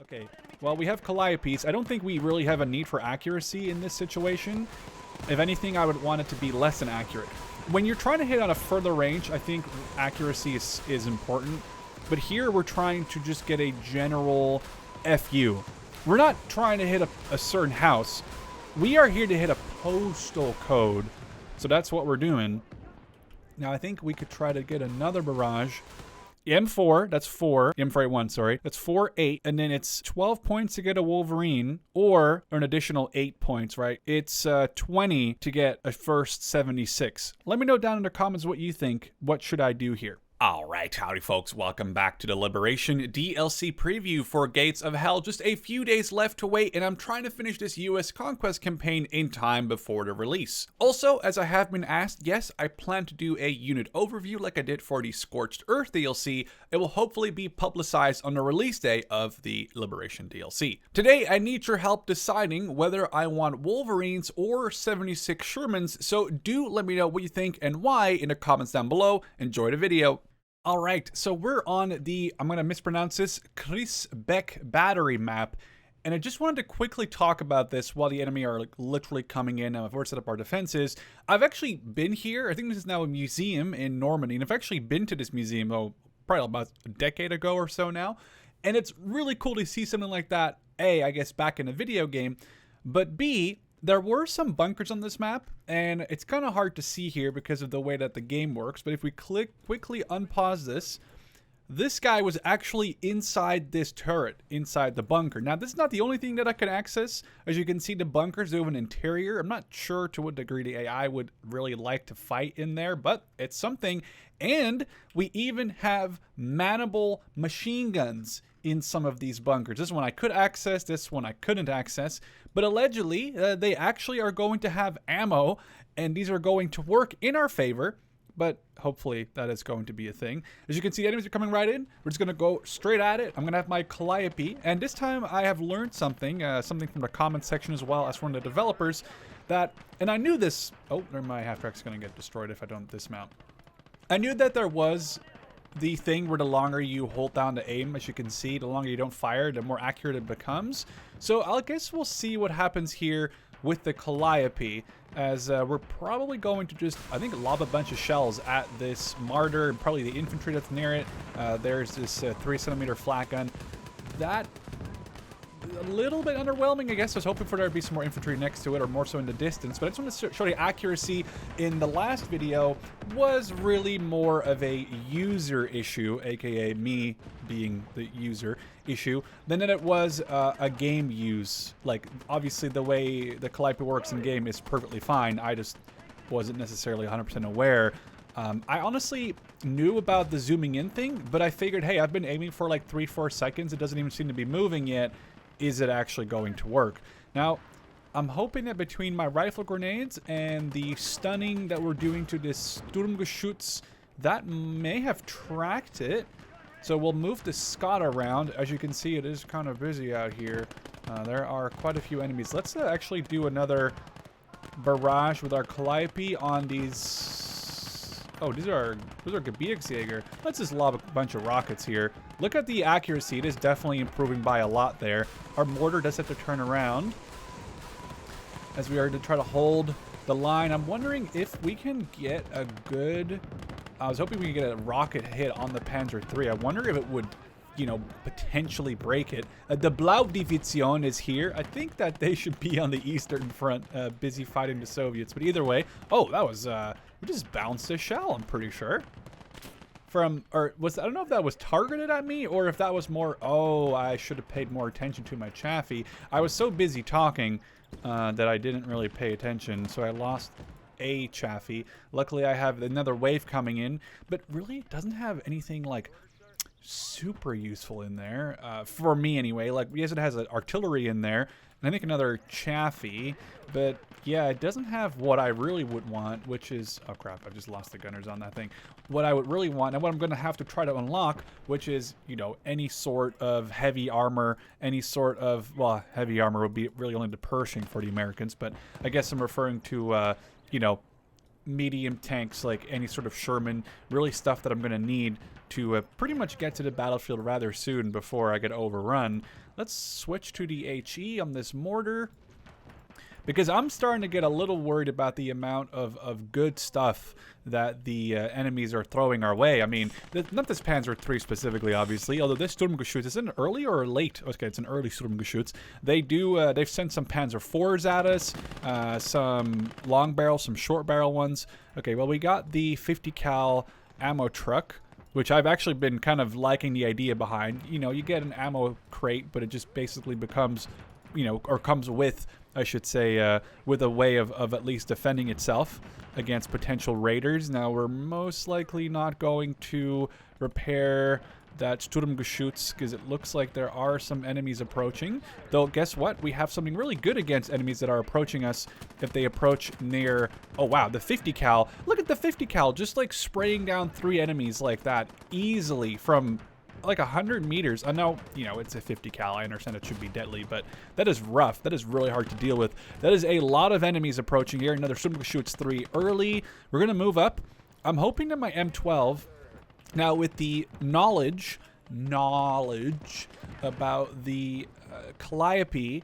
Okay, well, we have Calliope's. I don't think we really have a need for accuracy in this situation. If anything, I would want it to be less than accurate. When you're trying to hit on a further range, I think accuracy is important. But here, we're trying to just get a general FU. We're not trying to hit a certain house. We are here to hit a postal code. So that's what we're doing. Now, I think we could try to get another barrage. M4, that's 4. M4A1, sorry. That's 4, 8. And then it's 12 points to get a Wolverine, or an additional 8 points, right? It's 20 to get a first 76. Let me know down in the comments what you think. What should I do here? Alright, howdy folks, welcome back to the Liberation DLC preview for Gates of Hell. Just a few days left to wait, and I'm trying to finish this US Conquest campaign in time before the release. Also, as I have been asked, yes, I plan to do a unit overview like I did for the Scorched Earth DLC. It will hopefully be publicized on the release day of the Liberation DLC. Today, I need your help deciding whether I want Wolverines or 76 Shermans, so do let me know what you think and why in the comments down below. Enjoy the video. All right, so we're on the, I'm going to mispronounce this, Chris Beck battery map, and I just wanted to quickly talk about this while the enemy are like literally coming in. I've already set up our defenses. I've actually been here. I think this is now a museum in Normandy, and I've actually been to this museum, probably about a decade ago or so now, and it's really cool to see something like that, A, I guess back in a video game, but B, there were some bunkers on this map, and it's kind of hard to see here because of the way that the game works, but if we quickly unpause this guy was actually inside this turret, inside the bunker. Now, this is not the only thing that I could access. As you can see, the bunkers do have an interior. I'm not sure to what degree the AI would really like to fight in there, but it's something. And we even have manable machine guns in some of these bunkers. This one I could access, this one I couldn't access, but allegedly they actually are going to have ammo, and these are going to work in our favor, but hopefully that is going to be a thing. As you can see, enemies are coming right in. We're just going to go straight at it. I'm going to have my Calliope, and this time I have learned something, something from the comments section as well as from the developers, that, and I knew this, oh, my half-track's going to get destroyed if I don't dismount. I knew that there was the thing where the longer you hold down to aim, as you can see, the longer you don't fire, the more accurate it becomes. So I guess we'll see what happens here with the Calliope, as we're probably going to just, I think, lob a bunch of shells at this martyr and probably the infantry that's near it. There's this 3-centimeter flat gun. That a little bit underwhelming, I guess. I was hoping for there to be some more infantry next to it, or more so in the distance, but I just want to show the accuracy in the last video was really more of a user issue, aka me being the user issue, than that it was a game use. Like, obviously the way the Calliope works in game is perfectly fine. I just wasn't necessarily 100% aware. I honestly knew about the zooming in thing, but I figured, hey, I've been aiming for like 3-4 seconds. It doesn't even seem to be moving yet. Is it actually going to work? Now, I'm hoping that between my rifle grenades and the stunning that we're doing to this Sturmgeschütz, that may have tracked it. So we'll move the Scott around. As you can see, it is kind of busy out here. There are quite a few enemies. Let's actually do another barrage with our Calliope on these. Oh, those are Gebirgsjäger. Let's just lob a bunch of rockets here. Look at the accuracy. It is definitely improving by a lot there. Our mortar does have to turn around as we are to try to hold the line. I'm wondering if we can get a good... I was hoping we could get a rocket hit on the Panzer III. I wonder if it would, you know, potentially break it. The Blaudivision is here. I think that they should be on the Eastern Front, busy fighting the Soviets. But either way, oh, that was... we just bounced a shell, I'm pretty sure. From, or was, I don't know if that was targeted at me or if that was more, oh, I should have paid more attention to my Chaffee. I was so busy talking that I didn't really pay attention, so I lost a Chaffee. Luckily, I have another wave coming in, but really it doesn't have anything like super useful in there, for me anyway. Like, yes, it has an artillery in there, and I think another Chaffee, but yeah, it doesn't have what I really would want, which is, oh crap, I just lost the gunners on that thing. What I would really want, and what I'm going to have to try to unlock, which is, you know, any sort of heavy armor, any sort of, well, heavy armor would be really only the Pershing for the Americans, but I guess I'm referring to, you know, medium tanks, like any sort of Sherman, really stuff that I'm going to need to pretty much get to the battlefield rather soon before I get overrun. Let's switch to the HE on this mortar. Because I'm starting to get a little worried about the amount of good stuff that the enemies are throwing our way. I mean, not this Panzer III specifically, obviously, although this Sturmgeschütz, is it an early or late? Okay, it's an early Sturmgeschütz. They've sent some Panzer IVs at us, some long barrel, some short barrel ones. Okay, well, we got the 50 cal ammo truck, which I've actually been kind of liking the idea behind. You know, you get an ammo crate, but it just basically becomes, you know, or comes with, I should say, with a way of at least defending itself against potential raiders. Now, we're most likely not going to repair that Sturmgeschütz because it looks like there are some enemies approaching. Though, guess what? We have something really good against enemies that are approaching us if they approach near... Oh, wow, the 50 cal. Look at the 50 cal, just like spraying down 3 enemies like that easily from... like 100 meters. I know, you know, it's a 50 cal. I understand it should be deadly, but that is rough. That is really hard to deal with. That is a lot of enemies approaching here. Another Sturmgeschütz 3 early. We're going to move up. I'm hoping that my M12, now with the knowledge about the Calliope,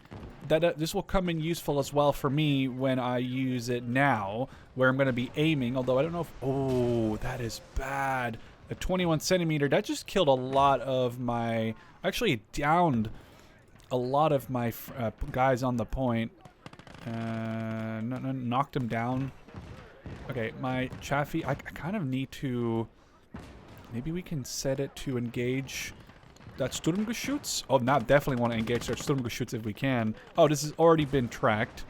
that this will come in useful as well for me when I use it now, where I'm going to be aiming, although I don't know if... Oh, that is bad. A 21 centimeter, that just killed a lot of my... Actually downed a lot of my guys on the point. Knocked them down. Okay, my Chaffee, I kind of need to... Maybe we can set it to engage that Sturmgeschütz. Oh, now definitely want to engage that Sturmgeschütz if we can. Oh, this has already been tracked.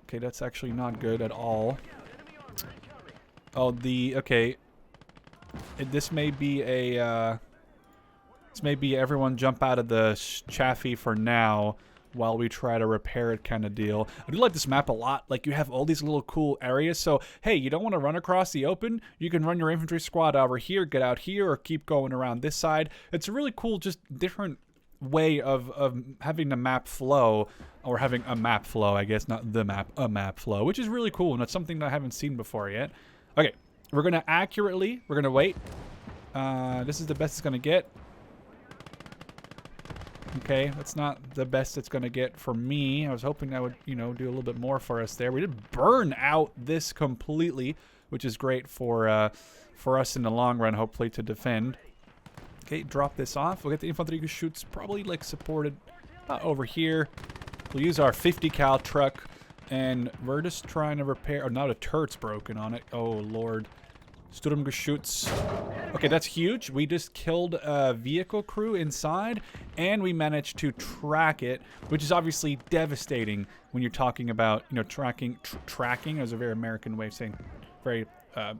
Okay, that's actually not good at all. Oh, okay. This may be a, this may be everyone jump out of the Chaffee for now while we try to repair it kind of deal. I do like this map a lot. Like, you have all these little cool areas. So, hey, you don't want to run across the open? You can run your infantry squad over here, get out here, or keep going around this side. It's a really cool, just different way of having the map flow, or having a map flow, I guess, not the map, a map flow, which is really cool, and it's something that I haven't seen before yet. Okay. We're going to accurately, we're going to wait. This is the best it's going to get. Okay, that's not the best it's going to get for me. I was hoping that would, you know, do a little bit more for us there. We did burn out this completely, which is great for us in the long run, hopefully, to defend. Okay, drop this off. We'll get the infantry shoots probably, like, supported over here. We'll use our 50 cal truck. And we're just trying to repair... Oh, now the turret's broken on it. Oh, Lord. Sturmgeschütz. Okay, that's huge. We just killed a vehicle crew inside, and we managed to track it, which is obviously devastating when you're talking about, you know, tracking. Tracking is a very American way of saying... Very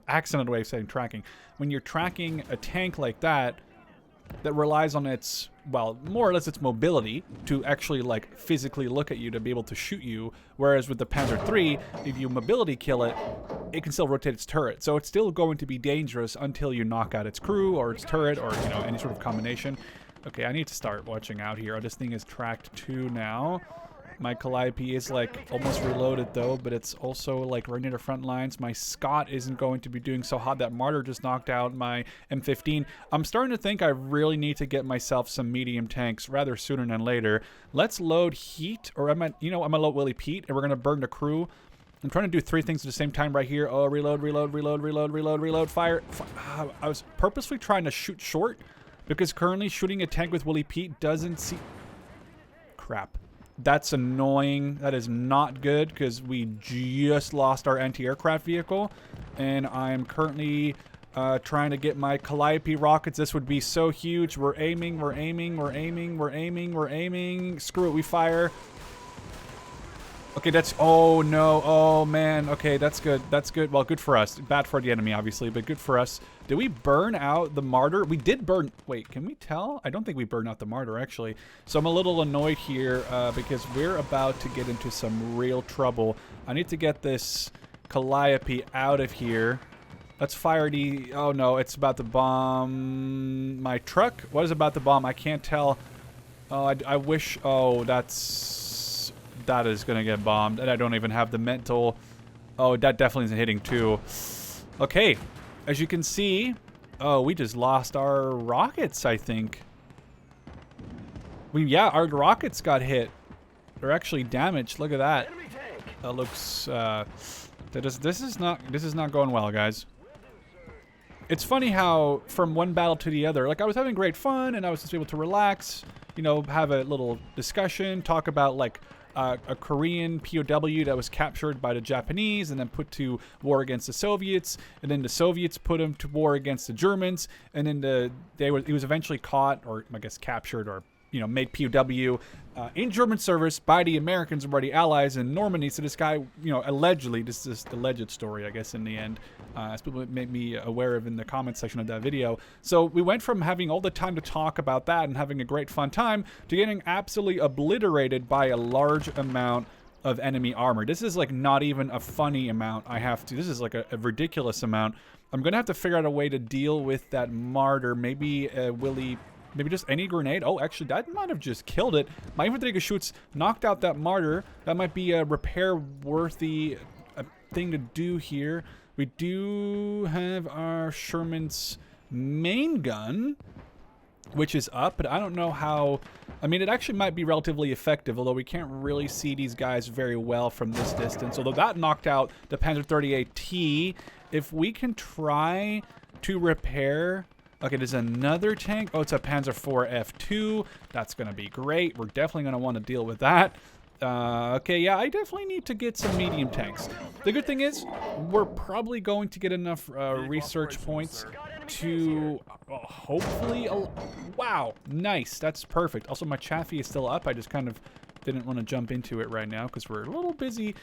accented way of saying tracking. When you're tracking a tank like that relies on its, well, more or less its mobility to actually, like, physically look at you to be able to shoot you, whereas with the Panzer III, if you mobility kill it, it can still rotate its turret. So it's still going to be dangerous until you knock out its crew or its turret or, you know, any sort of combination. Okay, I need to start watching out here. Oh, this thing is tracked 2 now. My Calliope is, like, almost reloaded, though, but it's also, like, right near the front lines. My Scott isn't going to be doing so hot. That Martyr just knocked out my M15. I'm starting to think I really need to get myself some medium tanks rather sooner than later. Let's load heat, or I'm gonna load Willie Pete, and we're gonna burn the crew. I'm trying to do 3 things at the same time right here. Oh, reload, reload, reload, reload, reload, reload, fire. I was purposely trying to shoot short, because currently shooting a tank with Willie Pete doesn't see... Crap. That's annoying. That is not good because we just lost our anti-aircraft vehicle, and I'm currently trying to get my Calliope rockets. This would be so huge. We're aiming, we're aiming, we're aiming, we're aiming, we're aiming. Screw it, we fire. Okay, that's... Oh, no. Oh, man. Okay, that's good. That's good. Well, good for us. Bad for the enemy, obviously, but good for us. Did we burn out the Martyr? We did burn... Wait, can we tell? I don't think we burned out the Martyr, actually. So I'm a little annoyed here because we're about to get into some real trouble. I need to get this Calliope out of here. Let's fire the... Oh, no. It's about to bomb my truck. What is about to bomb? I can't tell. Oh, I wish... Oh, that's... That is going to get bombed, and I don't even have the mental... Oh, that definitely isn't hitting, too. Okay, as you can see... Oh, we just lost our rockets, I think. Yeah, our rockets got hit. They're actually damaged. Look at that. That looks, this is not going well, guys. It's funny how from one battle to the other, like I was having great fun and I was just able to relax, you know, have a little discussion, talk about like a Korean POW that was captured by the Japanese and then put to war against the Soviets, and then the Soviets put him to war against the Germans, and then he was eventually caught, or I guess captured, or you know, made POW in German service by the Americans or by the Allies in Normandy. So this guy, you know, allegedly, this is the alleged story, I guess, in the end, as people made me aware of in the comment section of that video. So we went from having all the time to talk about that and having a great fun time to getting absolutely obliterated by a large amount of enemy armor. This is like not even a funny amount. This is like a ridiculous amount. I'm going to have to figure out a way to deal with that martyr. Maybe maybe just any grenade. Oh, actually, that might have just killed it. My infantry shoots knocked out that martyr. That might be a repair-worthy thing to do here. We do have our Sherman's main gun, which is up, but I don't know how... I mean, it actually might be relatively effective, although we can't really see these guys very well from this distance. Although that knocked out the Panzer 38T. If we can try to repair... Okay, there's another tank. Oh, it's a Panzer IV F2. That's going to be great. We're definitely going to want to deal with that. Okay, yeah, I definitely need to get some medium tanks. The good thing is, we're probably going to get enough research points to hopefully... wow, nice. That's perfect. Also, my Chaffee is still up. I just kind of didn't want to jump into it right now because we're a little busy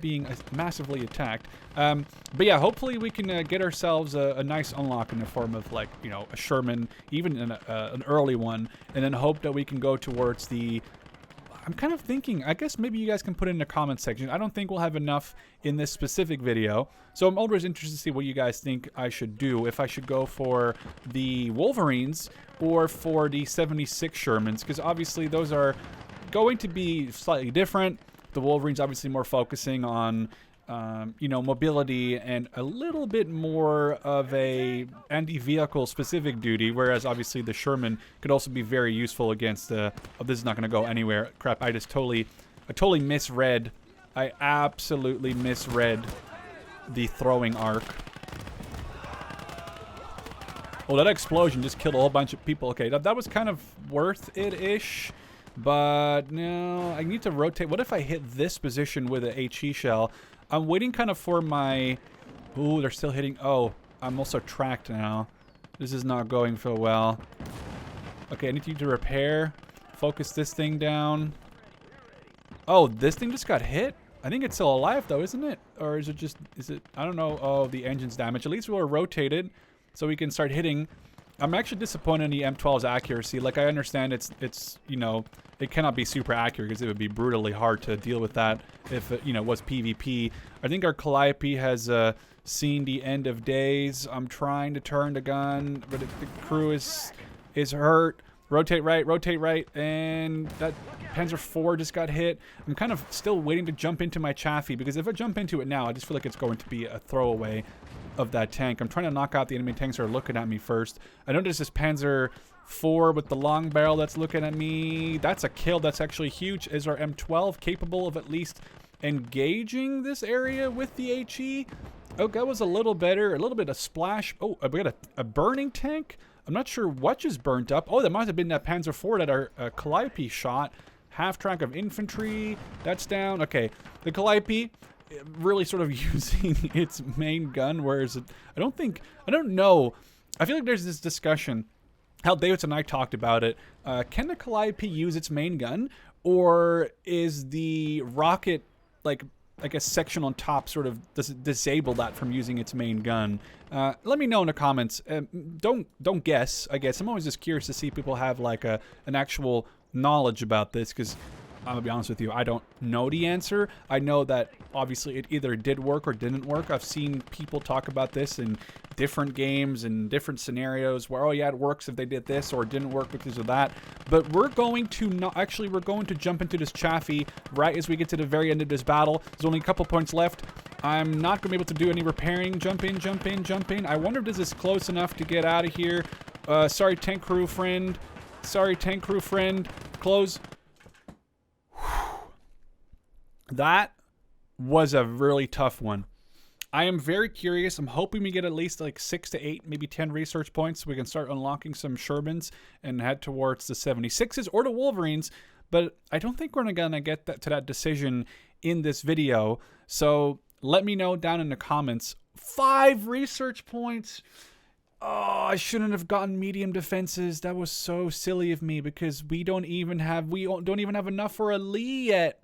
being massively attacked. But yeah, hopefully we can get ourselves a nice unlock in the form of, like, you know, a Sherman, even an early one, and then hope that we can go towards the... I'm kind of thinking, I guess maybe you guys can put it in the comment section. I don't think we'll have enough in this specific video, so I'm always interested to see what you guys think I should do. If I should go for the Wolverines or for the 76 Shermans, because obviously those are going to be slightly different. The Wolverines obviously more focusing on, you know, mobility and a little bit more of a anti-vehicle specific duty, whereas obviously the Sherman could also be very useful against oh, this is not going to go anywhere. Crap, I totally misread. I absolutely misread the throwing arc. Oh, that explosion just killed a whole bunch of people. Okay, that was kind of worth it-ish. But no, I need to rotate. What if I hit this position with a HE shell? I'm waiting kind of for my... Ooh, they're still hitting... Oh, I'm also tracked now. This is not going so well. Okay, I need you to repair. Focus this thing down. Oh, this thing just got hit? I think it's still alive though, isn't it? Or is it just... I don't know. Oh, the engine's damaged. At least we'll rotate it so we can start hitting... I'm actually disappointed in the M12's accuracy. Like, I understand it's you know, it cannot be super accurate because it would be brutally hard to deal with that if it, you know, was PvP. I think our Calliope has seen the end of days. I'm trying to turn the gun, but the crew is hurt. Rotate right, and that Panzer IV just got hit. I'm kind of still waiting to jump into my Chaffee, because if I jump into it now, I just feel like it's going to be a throwaway of that tank. I'm trying to knock out the enemy tanks that are looking at me first. I know there's this Panzer IV with the long barrel that's looking at me. That's a kill. That's actually huge. Is our M12 capable of at least engaging this area with the HE? Oh, that was a little better. A little bit of splash. Oh, we got a burning tank. I'm not sure what just burnt up. Oh, that might have been that Panzer IV that our Calliope shot. Half track of infantry. That's down. Okay, the Calliope really sort of using its main gun, whereas I don't know. I feel like there's this discussion. Hal Davidson and I talked about it. Can the Calliope use its main gun, or is the rocket, like a section on top, sort of disable that from using its main gun? Let me know in the comments. Don't guess, I guess. I'm always just curious to see if people have like an actual knowledge about this, because I'm gonna be honest with you, I don't know the answer. I know that obviously it either did work or didn't work. I've seen people talk about this in different games and different scenarios where, oh yeah, it works if they did this, or it didn't work because of that. But we're going to we're going to jump into this Chaffee right as we get to the very end of this battle. There's only a couple points left. I'm not gonna be able to do any repairing. Jump in. I wonder if this is close enough to get out of here. Sorry, tank crew friend. Close. That was a really tough one. I am very curious. I'm hoping we get at least like 6 to 8, maybe 10 research points so we can start unlocking some Shermans and head towards the 76s or the Wolverines. But I don't think we're going to get to that decision in this video. So let me know down in the comments. 5 research points. Oh, I shouldn't have gotten medium defenses. That was so silly of me because we don't even have enough for a Lee yet.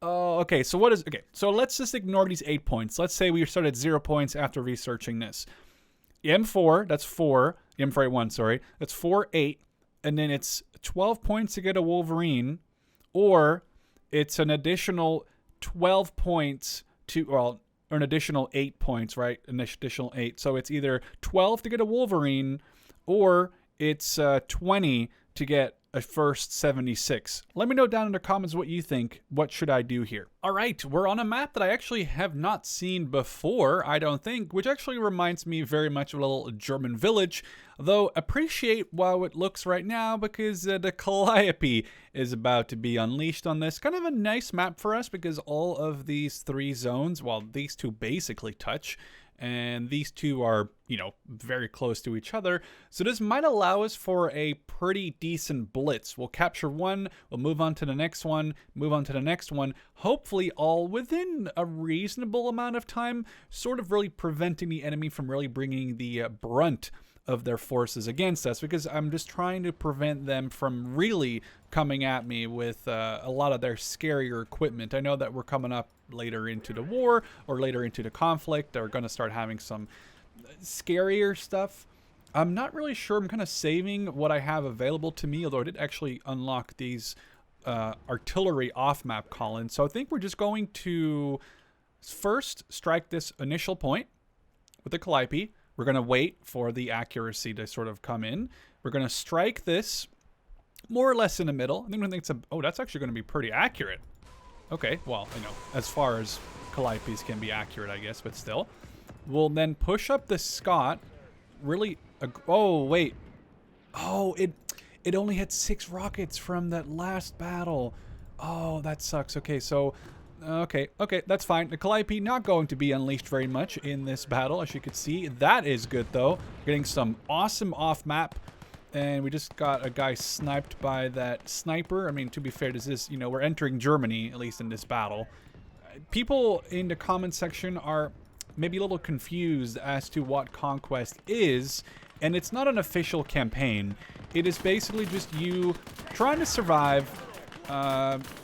Oh, okay. So so let's just ignore these 8 points. Let's say we started 0 points after researching this. M4, that's 4. M4A1, sorry. That's 4, 8. And then it's 12 points to get a Wolverine. Or it's an additional 12 points or an additional 8 points, right? An additional 8. So it's either 12 to get a Wolverine or it's 20 to get a first 76. Let me know down in the comments what you think. What should I do here? All right, we're on a map that I actually have not seen before, I don't think, which actually reminds me very much of a little German village, though appreciate how it looks right now because the Calliope is about to be unleashed on this. Kind of a nice map for us because all of these 3 zones, well, these 2 basically touch, and these 2 are, you know, very close to each other. So this might allow us for a pretty decent blitz. We'll capture one, we'll move on to the next one, move on to the next one, hopefully all within a reasonable amount of time, sort of really preventing the enemy from really bringing the brunt of their forces against us, because I'm just trying to prevent them from really coming at me with a lot of their scarier equipment. I know that we're coming up later into the war or later into the conflict. They're going to start having some scarier stuff. I'm not really sure. I'm kind of saving what I have available to me, although I did actually unlock these artillery off-map columns. So I think we're just going to first strike this initial point with the Calliope. We're going to wait for the accuracy to sort of come in. We're going to strike this more or less in the middle. I think it's that's actually going to be pretty accurate. Okay, well, you know, as far as Calliopes can be accurate, I guess, but still. We'll then push up the Scott. Really, oh, wait. Oh, it only had 6 rockets from that last battle. Oh, that sucks. Okay, so... Okay, that's fine. The Calliope not going to be unleashed very much in this battle, as you can see. That is good, though. Getting some awesome off-map, and we just got a guy sniped by that sniper. I mean, to be fair, this is, you know, we're entering Germany, at least in this battle. People in the comment section are maybe a little confused as to what Conquest is, and it's not an official campaign. It is basically just you trying to survive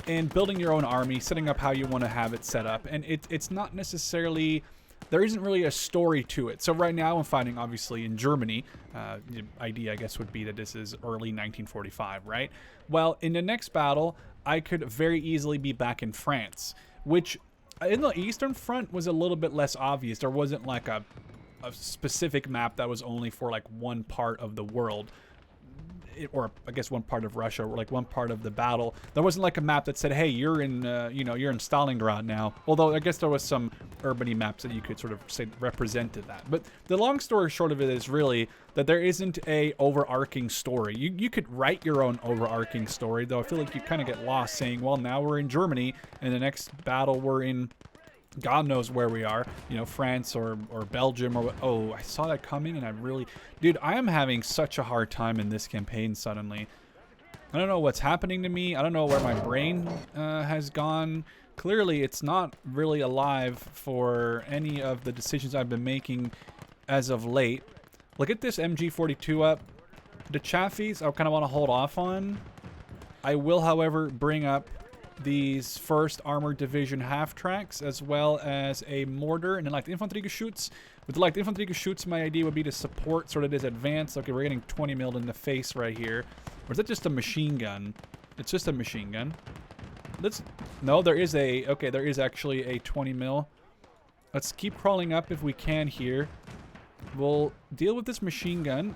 and building your own army, setting up how you want to have it set up. And it's not necessarily, there isn't really a story to it. So right now I'm fighting obviously in Germany. The idea, I guess, would be that this is early 1945, right? Well, in the next battle, I could very easily be back in France, which in the Eastern Front was a little bit less obvious. There wasn't like a specific map that was only for like one part of the world. Or I guess one part of Russia, or like one part of the battle. There wasn't like a map that said, hey, you're in, you know, you're in Stalingrad now. Although I guess there was some urban maps that you could sort of say represented that. But the long story short of it is really that there isn't a overarching story. You could write your own overarching story, though I feel like you kind of get lost saying, well, now we're in Germany, and the next battle we're in God knows where we are, you know, France or Belgium or what. Oh, I saw that coming, and I really, dude, I am having such a hard time in this campaign suddenly. I don't know what's happening to me. I don't know where my brain has gone. Clearly, it's not really alive for any of the decisions I've been making as of late. Look at this MG42 up. The Chaffies, I kind of want to hold off on. I will, however, bring up these first armored division half tracks, as well as a mortar and then light infantry Geschütz. With the light infantry Geschütz, my idea would be to support sort of this advance. Okay, we're getting 20 milled in the face right here. Or is that just a machine gun? It's just a machine gun. No, there is there is actually a 20 mil. Let's keep crawling up if we can here. We'll deal with this machine gun.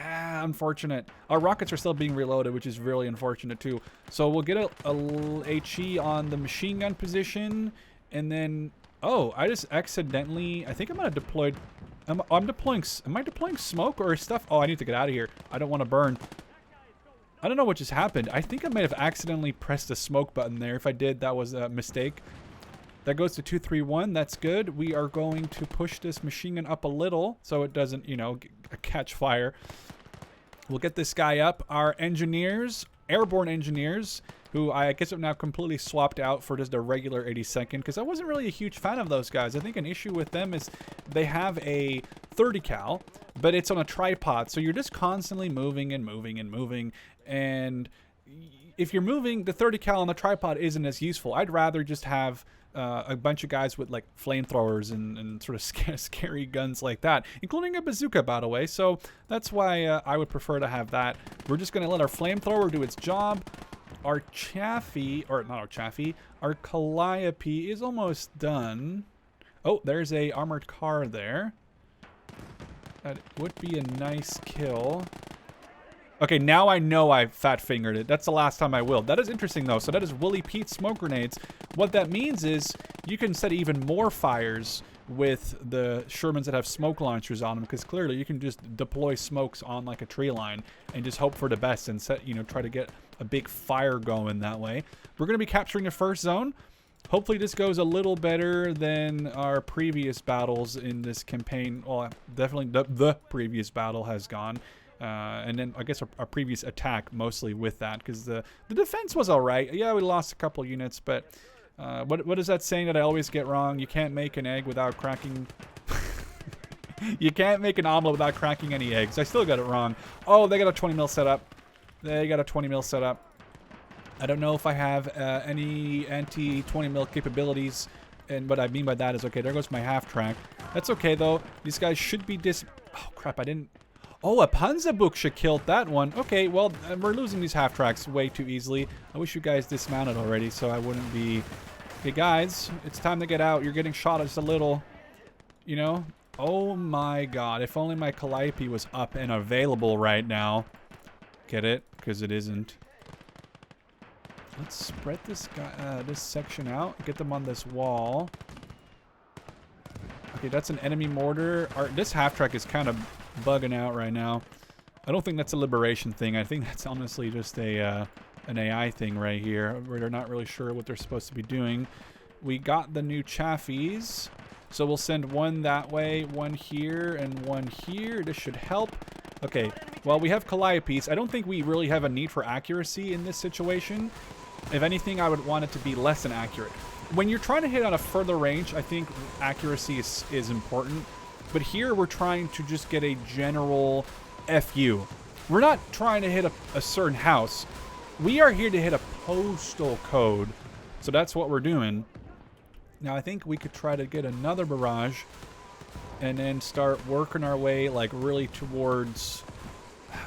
Unfortunate. Our rockets are still being reloaded, which is really unfortunate too. So we'll get a HE on the machine gun position, and then I just accidentally, I think I might have deployed. Am I deploying smoke or stuff? Oh, I need to get out of here. I don't want to burn. I don't know what just happened. I think I might have accidentally pressed the smoke button there. If I did, that was a mistake. That goes to 231. That's good. We are going to push this machine gun up a little so it doesn't, you know, catch fire. We'll get this guy up. Our engineers, airborne engineers, who I guess have now completely swapped out for just a regular 82nd, because I wasn't really a huge fan of those guys. I think an issue with them is they have a 30 cal, but it's on a tripod, so you're just constantly moving and moving and moving, and if you're moving, the 30 cal on the tripod isn't as useful. I'd rather just have a bunch of guys with like flamethrowers and sort of scary guns like that, including a bazooka, by the way. So that's why I would prefer to have that. We're just going to let our flamethrower do its job. Our Chaffee, or not our Chaffee, our Calliope is almost done. Oh, there's a armored car there. That would be a nice kill. Okay, now I know I fat-fingered it. That's the last time I will. That is interesting, though. So that is Willie Pete smoke grenades. What that means is you can set even more fires with the Shermans that have smoke launchers on them, because clearly you can just deploy smokes on like a tree line and just hope for the best and set, you know, try to get a big fire going that way. We're going to be capturing the first zone. Hopefully this goes a little better than our previous battles in this campaign. Well, definitely the previous battle has gone. And then I guess our previous attack mostly with that, because the defense was all right. Yeah, we lost a couple units, but what is that saying that I always get wrong? You can't make an egg without cracking. You can't make an omelet without cracking any eggs. I still got it wrong. Oh, they got a 20 mil set up. They got a 20 mil set up. I don't know if I have any anti-20 mil capabilities, and what I mean by that is, okay, there goes my half track. That's okay though. These guys should be oh crap, I didn't. Oh, a Panzerbuchse killed that one. Okay, well, we're losing these half tracks way too easily. I wish you guys dismounted already so I wouldn't be... Okay, guys, it's time to get out. You're getting shot just a little, you know? Oh my god, if only my Calliope was up and available right now. Get it? Because it isn't. Let's spread this guy, this section out. Get them on this wall. Okay, that's an enemy mortar. This half track is kind of bugging out right now. I don't think that's a liberation thing. I think that's honestly just a an AI thing right here, where they're not really sure what they're supposed to be doing. We got the new Chaffies, so we'll send one that way, one here, and one here. This should help. Okay, well, we have Calliopes. I don't think we really have a need for accuracy in this situation. If anything, I would want it to be less than accurate. When you're trying to hit on a further range, I think accuracy is important. But here we're trying to just get a general FU. We're not trying to hit a certain house. We are here to hit a postal code. So that's what we're doing. Now I think we could try to get another barrage and then start working our way like really towards...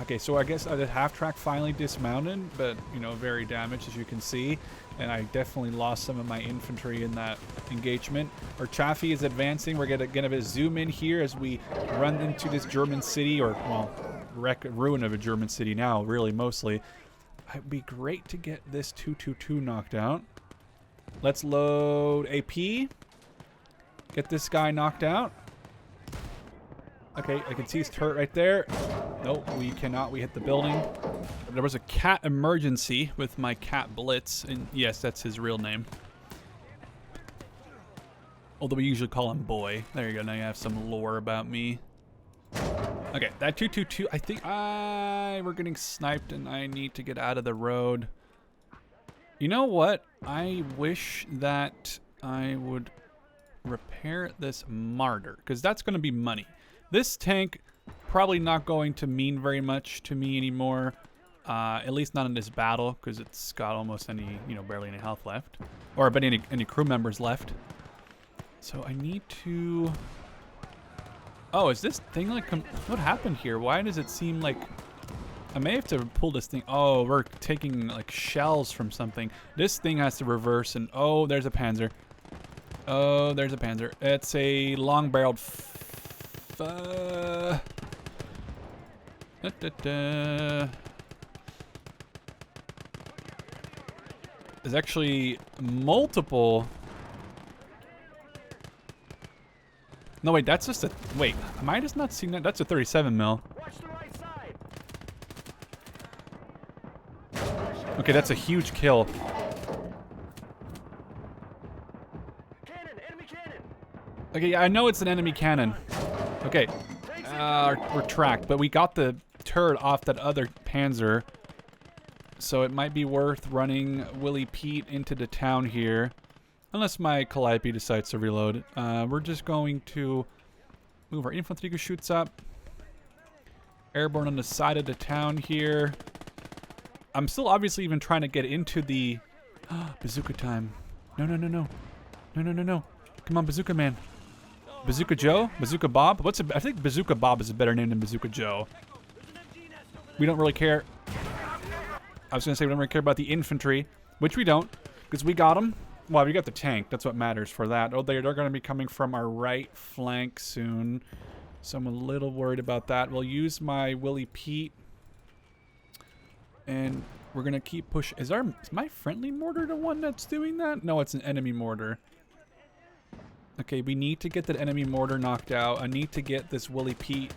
Okay, so I guess the half track finally dismounted, but you know, very damaged as you can see. And I definitely lost some of my infantry in that engagement. Our Chaffee is advancing. We're gonna zoom in here as we run into this German city, or well, ruin of a German city now, really mostly. It'd be great to get this 222 knocked out. Let's load AP. Get this guy knocked out. Okay, I can see his turret right there. Nope, we cannot. We hit the building. There was a cat emergency with my cat Blitz, and yes, that's his real name. Although we usually call him Boy. There you go, now you have some lore about me. Okay, that 222, I think we're getting sniped and I need to get out of the road. You know what? I wish that I would repair this Martyr, because that's going to be money. This tank probably not going to mean very much to me anymore. At least not in this battle, because it's got almost any, you know, barely any health left. Or but any crew members left. So I need to... Oh, is this thing like... What happened here? Why does it seem like... I may have to pull this thing... Oh, we're taking like shells from something. This thing has to reverse and... Oh, there's a Panzer. Oh, there's a Panzer. It's a long-barreled... There's actually multiple... No, wait, that's just a... Wait, am I just not seeing that? That's a 37 mil. Watch the right side. Okay, that's a huge kill. Okay, yeah, I know it's an enemy cannon. Okay, we're tracked, but we got the turret off that other Panzer. So it might be worth running Willie Pete into the town here. Unless my Calliope decides to reload. We're just going to move our infantry who shoots up. Airborne on the side of the town here. I'm still obviously even trying to get into the... bazooka time. No, no, no, no. No, no, no, no. Come on, Bazooka Man. Bazooka Joe? Bazooka Bob? I think Bazooka Bob is a better name than Bazooka Joe. We don't really care. I was going to say we don't really care about the infantry, which we don't, because we got them. Well, we got the tank. That's what matters for that. Oh, they're going to be coming from our right flank soon, so I'm a little worried about that. We'll use my Willie Pete, and we're going to keep pushing. Is my friendly mortar the one that's doing that? No, it's an enemy mortar. Okay, we need to get that enemy mortar knocked out. I need to get this Willie Pete.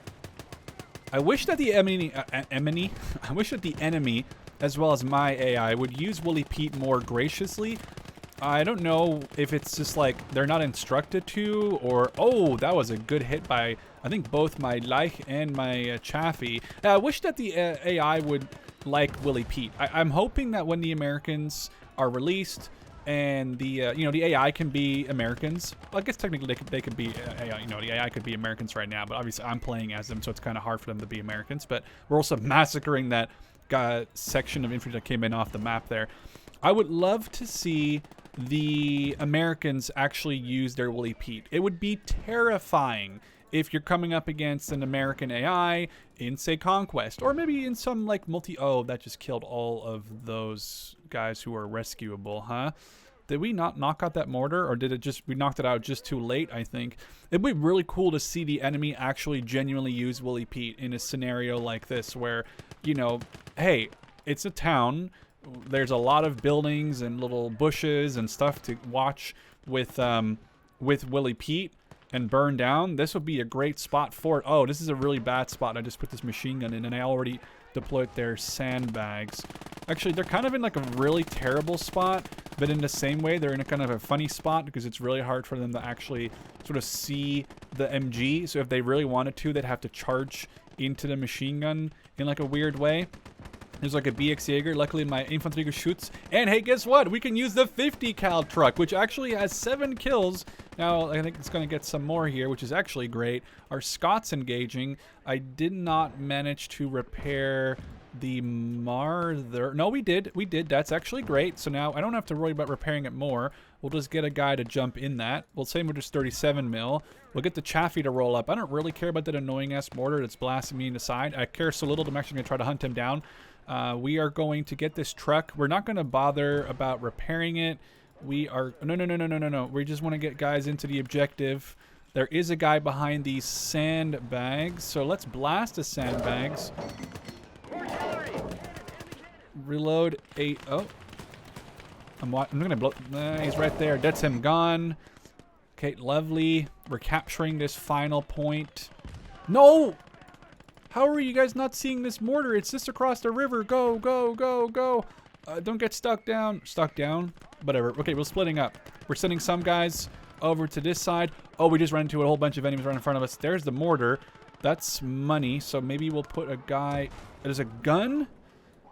I wish that the enemy, I wish that the enemy, as well as my AI, would use Willie Pete more graciously. I don't know if it's just like they're not instructed to, or... Oh, that was a good hit by, I think, both my Leich and my Chaffee. I wish that the AI would like Willie Pete. I'm hoping that when the Americans are released and the, you know, the AI can be Americans. Well, I guess technically they could be AI, you know, the AI could be Americans right now, but obviously I'm playing as them, so it's kind of hard for them to be Americans. But we're also massacring that section of infantry that came in off the map there. I would love to see the Americans actually use their Willie Pete. It would be terrifying if you're coming up against an American AI in, say, Conquest, or maybe in some like oh, that just killed all of those guys who are rescuable, huh? Did we not knock out that mortar, or did it just, we knocked it out just too late, I think? It'd be really cool to see the enemy actually genuinely use Willie Pete in a scenario like this where, you know, hey, it's a town, there's a lot of buildings and little bushes and stuff to watch with Willie Pete and burn down. This would be a great spot for it. Oh, this is a really bad spot. I just put this machine gun in, and I already deployed their sandbags. Actually, they're kind of in like a really terrible spot, but in the same way, they're in a kind of a funny spot because it's really hard for them to actually sort of see the MG. So if they really wanted to, they'd have to charge into the machine gun in like a weird way. There's like a BX Jaeger. Luckily, my infantry shoots. And hey, guess what? We can use the 50 cal truck, which actually has 7 kills. Now, I think it's going to get some more here, which is actually great. Our Scots engaging. I did not manage to repair the Marther. No, we did. We did. That's actually great. So now I don't have to worry about repairing it more. We'll just get a guy to jump in that. We'll say we're just 37 mil. We'll get the Chaffee to roll up. I don't really care about that annoying-ass mortar that's blasting me in the side. I care so little that I'm actually going to try to hunt him down. We are going to get this truck. We're not going to bother about repairing it. We are... No. We just want to get guys into the objective. There is a guy behind these sandbags. So let's blast the sandbags. Reload 8. Oh. I'm going to blow... he's right there. That's him gone. Okay, lovely. We're capturing this final point. No! How are you guys not seeing this mortar? It's just across the river. Go, go, go, go. Don't get stuck down. Stuck down? Whatever. Okay, we're splitting up. We're sending some guys over to this side. Oh, we just ran into a whole bunch of enemies right in front of us. There's the mortar. That's money. So maybe we'll put a guy... There's a gun?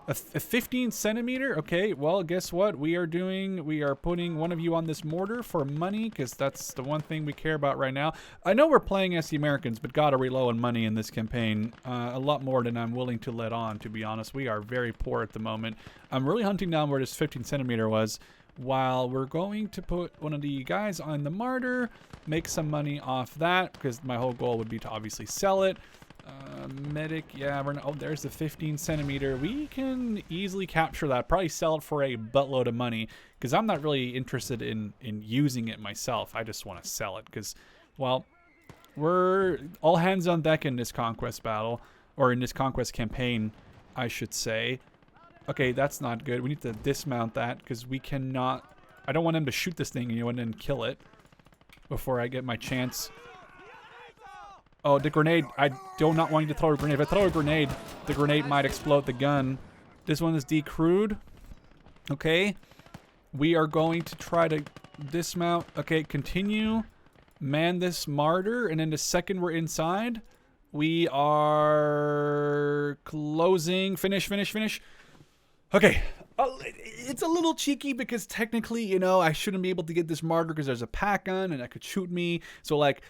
A 15 centimeter? Okay, well, guess what? We are putting one of you on this mortar for money, because that's the one thing we care about right now. I know we're playing as the Americans, but God, are we low on money in this campaign. A lot more than I'm willing to let on, to be honest. We are very poor at the moment. I'm really hunting down where this 15 centimeter was, while we're going to put one of the guys on the martyr, make some money off that, because my whole goal would be to obviously sell it. Medic, yeah, oh, there's the 15 centimeter. We can easily capture that, probably sell it for a buttload of money, because I'm not really interested in using it myself. I just want to sell it, because, well, we're all hands on deck in this conquest battle, or in this conquest campaign, I should say. Okay, that's not good. We need to dismount that, because we cannot... I don't want him to shoot this thing, and then kill it before I get my chance. Oh, the grenade. I do not want you to throw a grenade. If I throw a grenade, the grenade might explode the gun. This one is decrewed. Okay. We are going to try to dismount. Okay, continue. Man this martyr. And then the second we're inside, we are closing. Finish, finish, finish. Okay. It's a little cheeky because technically, you know, I shouldn't be able to get this martyr because there's a pack gun and that could shoot me. So like,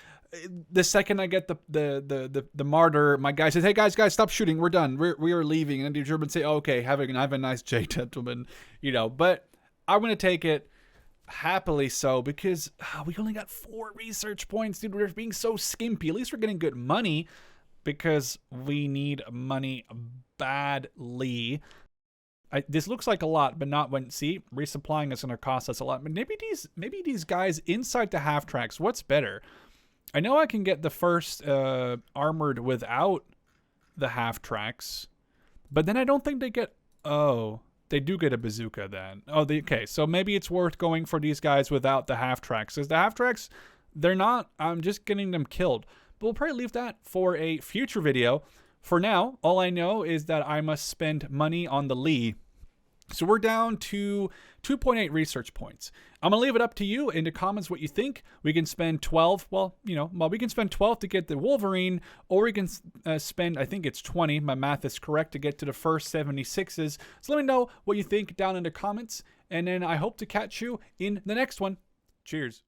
the second I get the martyr, my guy says, "Hey guys, stop shooting. We're done. We are leaving." And the Germans say, "Oh, okay, have a nice day, gentlemen." You know, but I'm gonna take it happily so because we only got 4 research points, dude. We're being so skimpy. At least we're getting good money because we need money badly. This looks like a lot, but not when, see, resupplying is going to cost us a lot. But maybe these guys inside the half tracks, what's better? I know I can get the first armored without the half tracks, but then I don't think they get, oh, they do get a bazooka then. Oh, okay, so maybe it's worth going for these guys without the half tracks. Because the half tracks, they're not, I'm just getting them killed. But we'll probably leave that for a future video. For now, all I know is that I must spend money on the Lee. So we're down to 2.8 research points. I'm going to leave it up to you in the comments what you think. We can spend 12. Well, you know, we can spend 12 to get the Wolverine, or we can spend, I think it's 20. My math is correct to get to the first 76s. So let me know what you think down in the comments. And then I hope to catch you in the next one. Cheers.